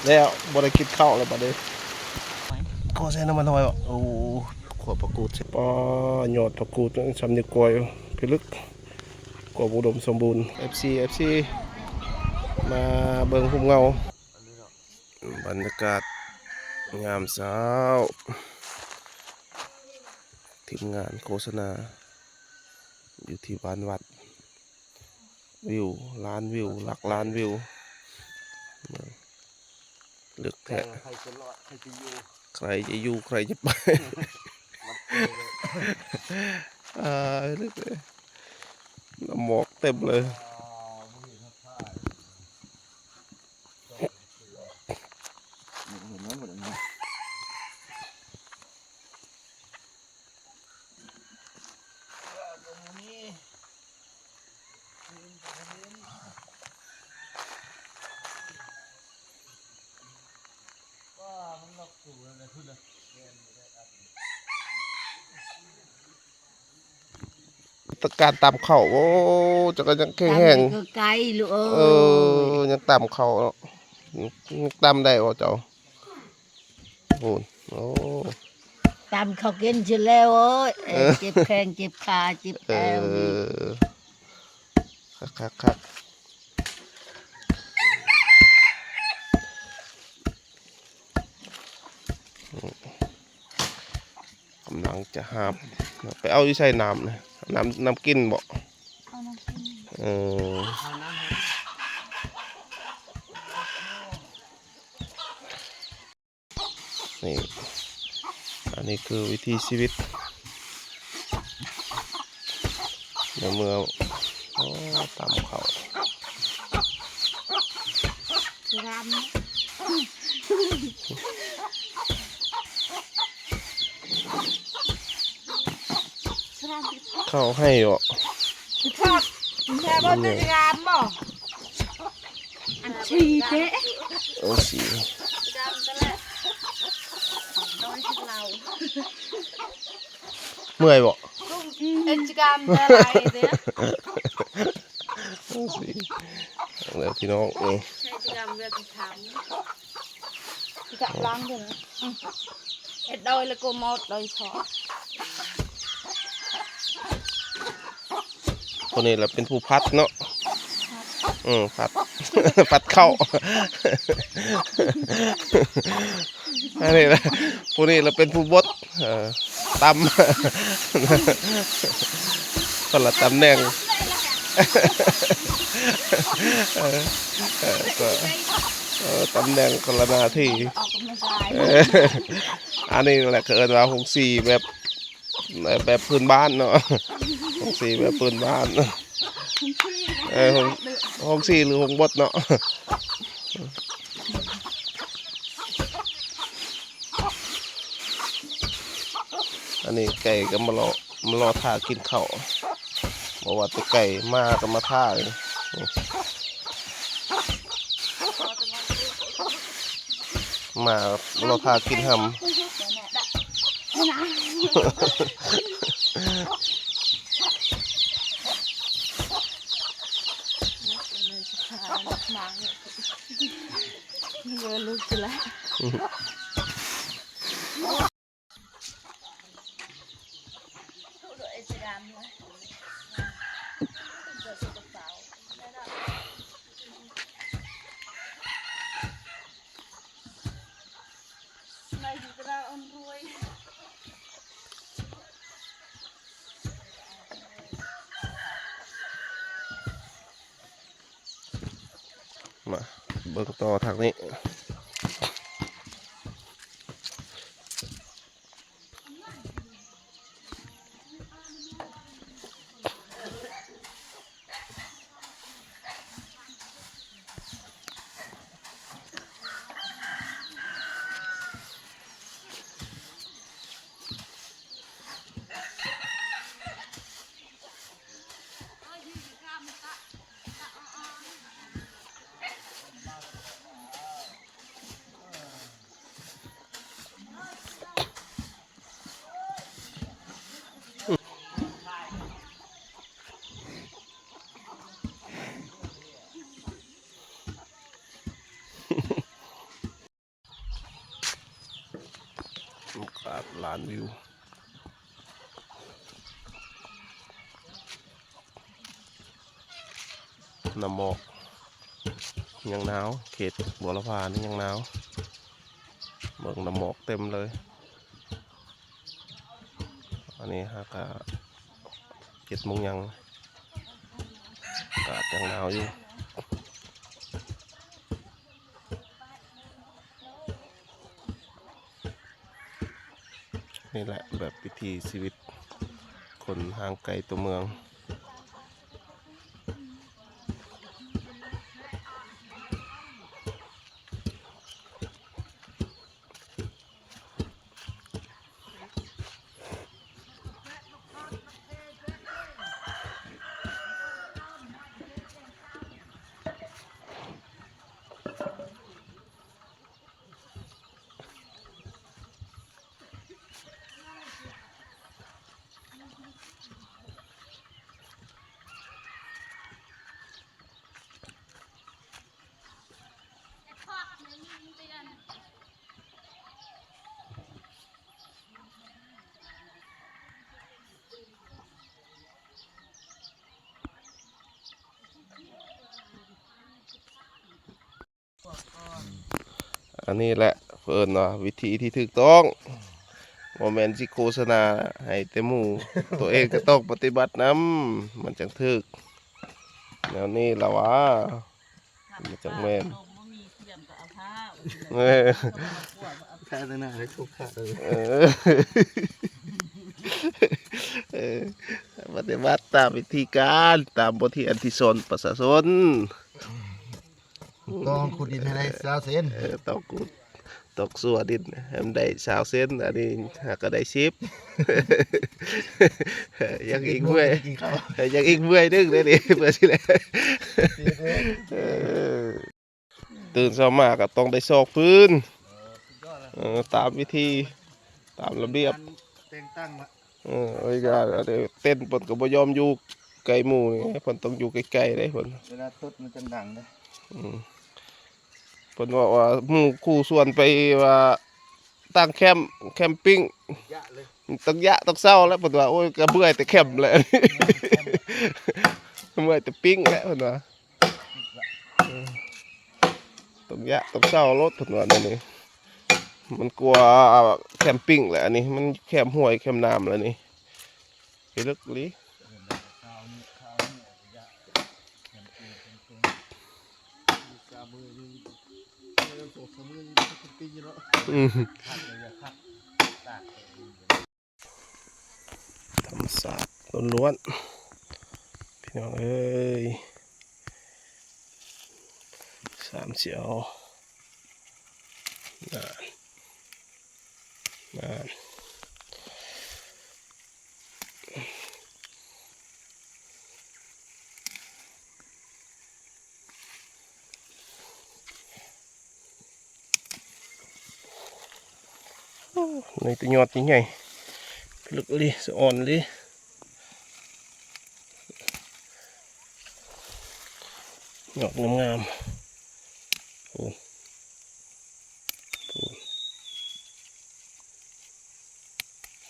แล้วบริกินข้าวแล้วบัดนี้ขอใส่น้ำมันหอยบ่โอ้ขวดประกูดใช่ปอหยอดประกูดสำนึกกวยพิลึกกว่าอุดมสมบูรณ์ FC มาเบิ่งภูมิเงาบรรยากาศงามเช้าทีมงานโฆษณาอยู่ที่บ้านวัดวิวล้านวิวหลักล้านวิวเลือกแท้ใครจะรอดใครจะอยู่ใครจะไปเลือกเลยหมอกเต็มเลยตะการตามเข่าโอ้จะก็ยังแข็งแห้งไกลลูกยังตามเข่ายังตามได้บ่เจ้าโอ้โอ้ตามเขากินเสร็จแล้วเจ็บแข้งเจ็บขาเจ็บแอวคักกำลังจะหาบไปเอาอยู่ใส่น้ำนะน้ำกินบ่นี่อันนี้คือวิธีชีวิตในเมื่อตามเขาเข้าให้อ่ะชอบแค่บนจะงามบ่อันชีเจ๊โอ้สีเมื่อยบ่เอ็นจิกรรมอะไรเนี่ยโอ้สีแล้วพี่น้องใช่จิกรรมเรื่องทำจะล้างด้วยนะเอ็ดโดยแล้วก็หมดโดยพอคนนี้แหละเป็นผู้พัดเนาะพัดเข้าอันนี้แหละผู้นี้เราเป็นผู้บดตำคนละตำแหน่งตำแหน่งคนละหน้าที่อันนี้แหละเกิดมา64แบบพื้นบ้านเนาะ64แบบพื้นบ้าน64หรือ6บดเนาะอันนี้ไก่ก็มารอท่ากินข้าวบอกว่าตัวไก่มาก็มาท่าเลยมารอท่ากินหำลูกจะละมาเบิ่งต่อทางนี้ ล้านวิวน้ำหมอกยังหนาวเขตบัวละพานี่ยังหนาวเบิ่งน้ำหมอกเต็มเลยอันนี้ฮะก็7 โมงยังอากาศยังหนาวอยู่นี่แหละแบบวิถีชีวิตคนห่างไกลตัวเมืองอันนี้แหละเพิ่นว่าวิธีที่ถูกต้องโมเมนต์สิโฆษณาให้แต่หมู่ตัวเองก็ต้องปฏิบัตินำมันจังถูกแนวนี้ล่ะวะมันจังแม่นเออ แค่นั้นนะให้ถูกขาดเลย เออปฏิบัติตามวิธีการตามบทที่อันที่สอนประชาชน ต้องขุดดินให้ได้20 เซน ต้องกูตกสัวดินให้มันได้20 เซนอันนี้หากก็ได้10 ยังอีกเมื่อย กินข้าว ยังอีกเมื่อยนึงเลยนี่เพื่อสิแหละตื่นเช้ามาก็ต้องได้ซอกพื้นตามวิธีตามระเบียบ แต่งตั้งมา ไอ้ยาเดี๋ยวเต้นเพิ่นก็บ่ยอมอยู่ไกลหมู่นี่เพิ่นต้องอยู่ใกล้ๆเด้เพิ่น เวลาตดมันจังดังนะ เพิ่นว่าหมู่คู่ส่วนไปว่าตั้งแคมปิ้ง ยะเลย ต้องยะต้องเศร้าแล้วเพิ่นว่าโอ้ยก็เบื่อแต่แคมป์แหละ เมื่อยแต่ปิ้งแล้วเพิ่นว่าต้องยะต้องเศร้ารถเพิ่นว่านั่นนี่มันกลัวแคมปิ้งแหละอันนี้มันแคมห้วยแคมน้ำแล้วนี่ไปลึกลิ อืมธรรมศาสตร์ล้วนๆพี่น้องเอ้ย3 เสียวนานในตัวยอดยังไงลึกเลยสะอ่อนเลยยอดงามๆโอ้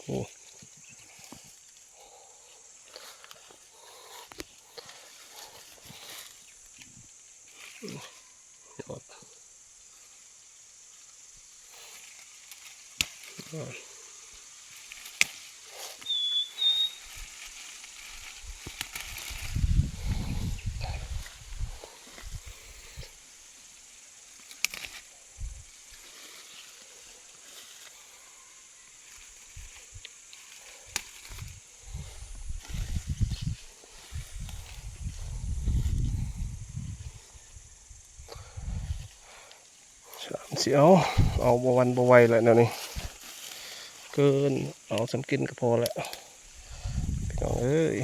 โอ้ยอด3 เสียวเอาบวันบไหวแล้วนะนี่เกินเอาสำกินก็พอแล้วพี่น้องเอ้ย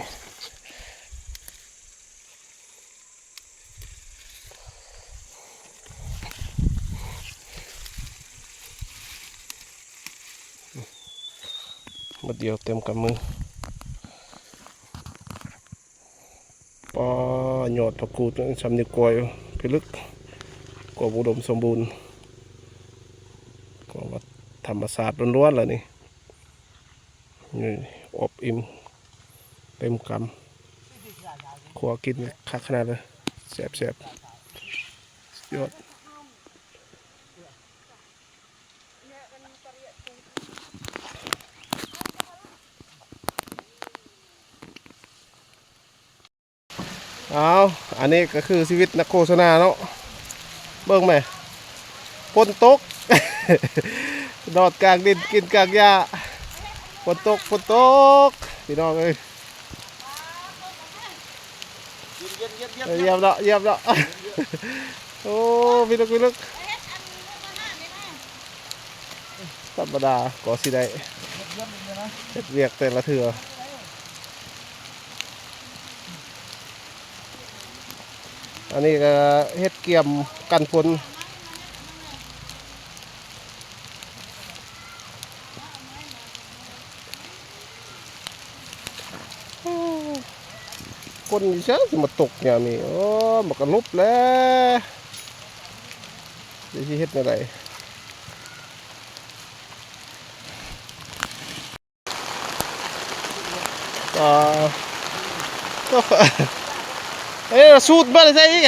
มาเดียวเต็มกำมือปอหยอดตะกูดสำนึกกวยพิลึกกว่าอุดมสมบูรณ์ก็ว่าธรรมศาสตร์ล้วนๆเลยนี่ นี่อบอิ่มเต็มกำขัวกินคักขนาดเลยแซ่บยอดเอาอันนี้ก็คือชีวิตนักโฆษณาเนาะเบิ่งไหมฝนตก นอดกลางดินกินกลางหญ้าฝนตกพี่น้องเอ้ยเยี่ยมเนาะ โอ้พี่ลึกธรรมดาก็สิได้เฮ็ดเวียกแต่ละเถื่ออันนี้ก็เฮ็ดเกี่ยมกันฝนคนเช้าสิมาตกอย่างนี้โอ้มันก็ลุบแล้วจะเฮ็ดอะไรก็สูตรมาเลยใช่อีก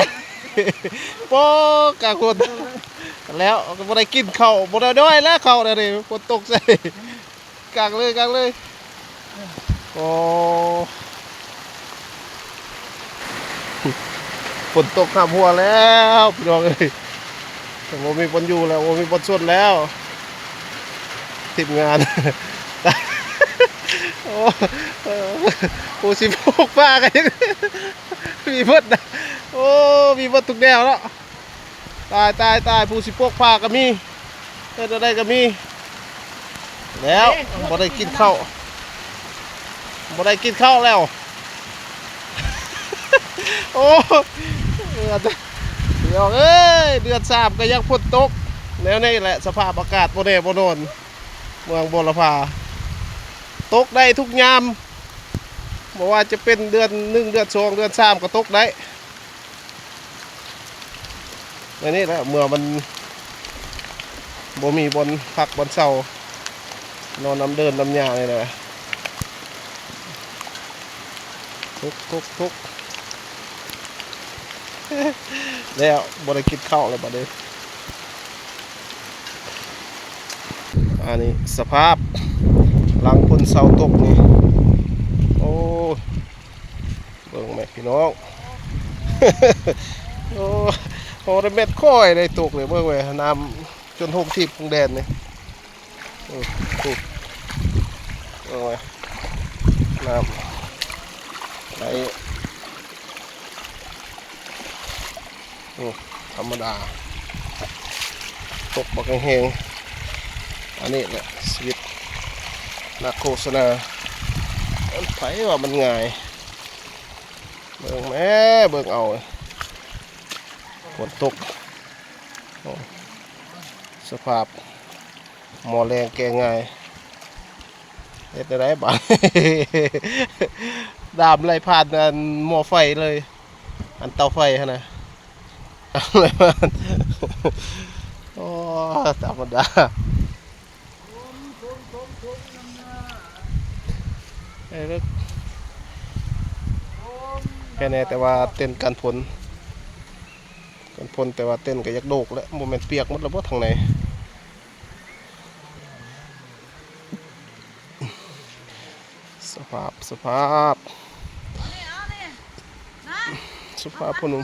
ปอกาคนแล้วก็บ่ได้กินข้าวบ่ได้ด้วยแล้วข้าวเดี๋ยวนี้ฝนตกใส่กางเลยโอ้ฝนตกข้ามหัวแล้วพี่น้องเอ้ยแต่ว่ามีบนอยู่แล้วว่ามีบนส่วนแล้วทีมงานโอ้ผู้สิบหกป้ากันยังมีเบิดนะโอ้มีเบิดทุกแนวแล้วตายผู้สิบหกป้าก็มีเฮ็ดอะไรก็มีแล้วบ่ได้กินข้าวแล้วโอ้เดี๋ยวเอ้ยเดือน3ก็ยังฝนตกแล้วนี่แหละสภาพอากาศบ่แน่บ่นอนเมืองบุรพาตกได้ทุกยามบอกว่าจะเป็นเดือน1เดือน2เดือน3ก็ตกได้อันนี้แหละเมื่อมันบ่มีบนพักบนเสานอนน้ำเดินน้ำยาเลยนะทุกแล้วบริกินข้าวเลยบัดนี้อันนี้สภาพหลังพ้นเสาตกนี่โอ้เบิ่งแม่พี่น้อง โอ้ได้เม็ดค่อยได้ตกเลยเบิ่งเว้ยน้ำจน6ทิพย์ของแดนนี่โอ้ยน้ำไหลธรรมดาตกบักแห้งอันนี้แหละชีวิตนักโฆษณาไผว่ามันง่ายเบิ่งแม่เบิ่งเอาฝนตกสภาพหมอแรงแกง่ายเฮ็ดได้บ้าง ดามไรผ่านอันหม้อไฟเลยอันเตาไฟฮะนะอะไรมันโอ้ธรรมดาแค่นี้แต่ว่าเต้นกันฝนแต่ว่าเต้นก็ยักโดกแล้วโมเมนต์เปียกหมดแล้วบ่ทางไหนสภาพพ่อหนุ่ม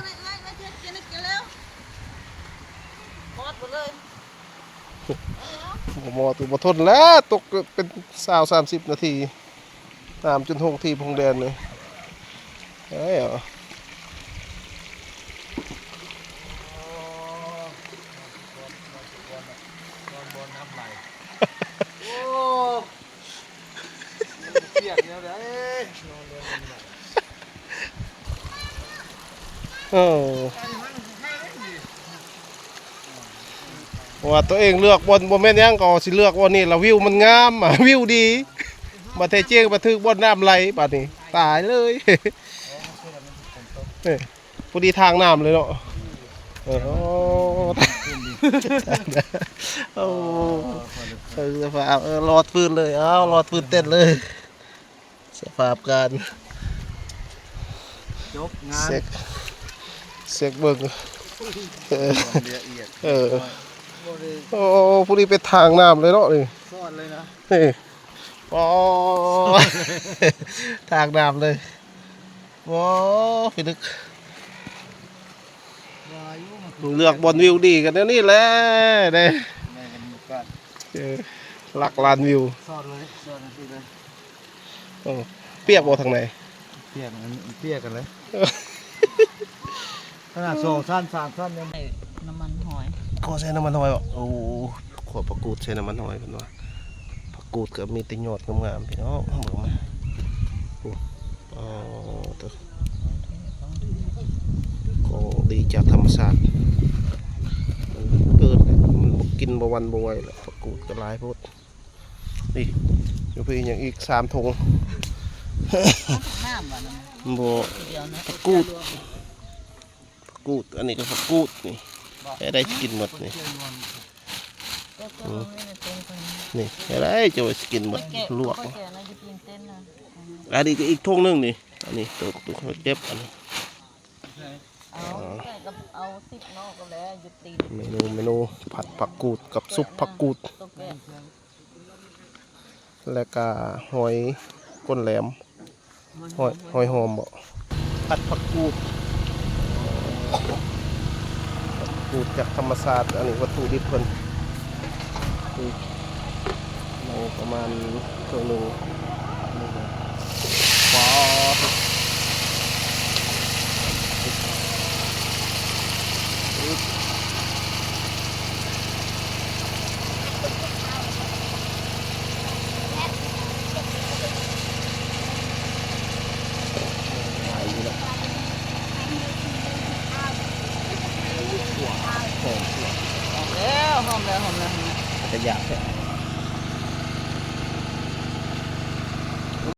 หมอตัวบ่ทนแล้วตกเป็น20-30 นาทีน้ำจน6 ทีพงแดนเลยเอ้ยเหรอว่าตัวเองเลือกบนโมเมนต์ยังก็สิเลือกวันนี้ละวิวมันงามวิวดีมาเทเจียงมาถึกบนน้ำไหลบัดนี้ตายเลยพอดีทางน้ำเลยเนาะ โอ้สภาพรอดปืนเลยรอดปืนเต้นเลยสภาพการ จบงาน เซ็กเบิ่ง ละเอียด โอ้ผู้นี้เป็นทางน้ำเลยเนาะนี่ ซอดเลยนะ นี่อ๋อ ทางน้ำเลยว้าวพี่นึก วายุมัน เลือกบอลวิวดีกันนะนี่แหละเด้ แม่กันมีกัน ลักลานวิว ซอดเลยซอดเลย เปียกบ่ทางไหน เปียกมันเปียกกันเลยขนาด2 ชั้น 3 ชั้นยัง ใส่น้ำมันหอย ก็ใช้น้ำมันหอยบ่โอ้ขวดประกูดใช้น้ำมันหอยเพิ่นว่าประกูดก็มีแต่ยอดงามๆพี่น้องเบิ่งมาโอ้อ๋อตัวของดีจากธรรมชาติมันเกิดเลยมันบ่กินบ่วันบ่ไหวแล้วประกูดก็หลายโพดนี่อยู่พี่อย่างอีก3ถุง น้ำว่ะนะ บ่ เดียวนะ ประกูดอันนี้ก็ประกูดนี่ให้ได้กินหมดนี่ ก็ไม่ได้เป็นคน นี่ให้ได้จะว่ากินหมดลวก แก่นะจะปีนเต้นนะ อันนี้ก็อีกถุงนึงนี่อันนี้ตัวเขาเจ็บอันนี้ เอาใส่กับเอา10นอกก็แล้วหยุดตีน เมนูผัดผักกูดกับซุปผักกูด ตัวแก่ แล้วก็หอยก้นแหลมหอยหอมบ่ผัดผักกูดจากธรรมชาติอันนี้วัตถุดิบเพิ่นนี่เราประมาณเครื่องหนึงว้าวหอม แล้วหอมแล้ว จะอยากแค่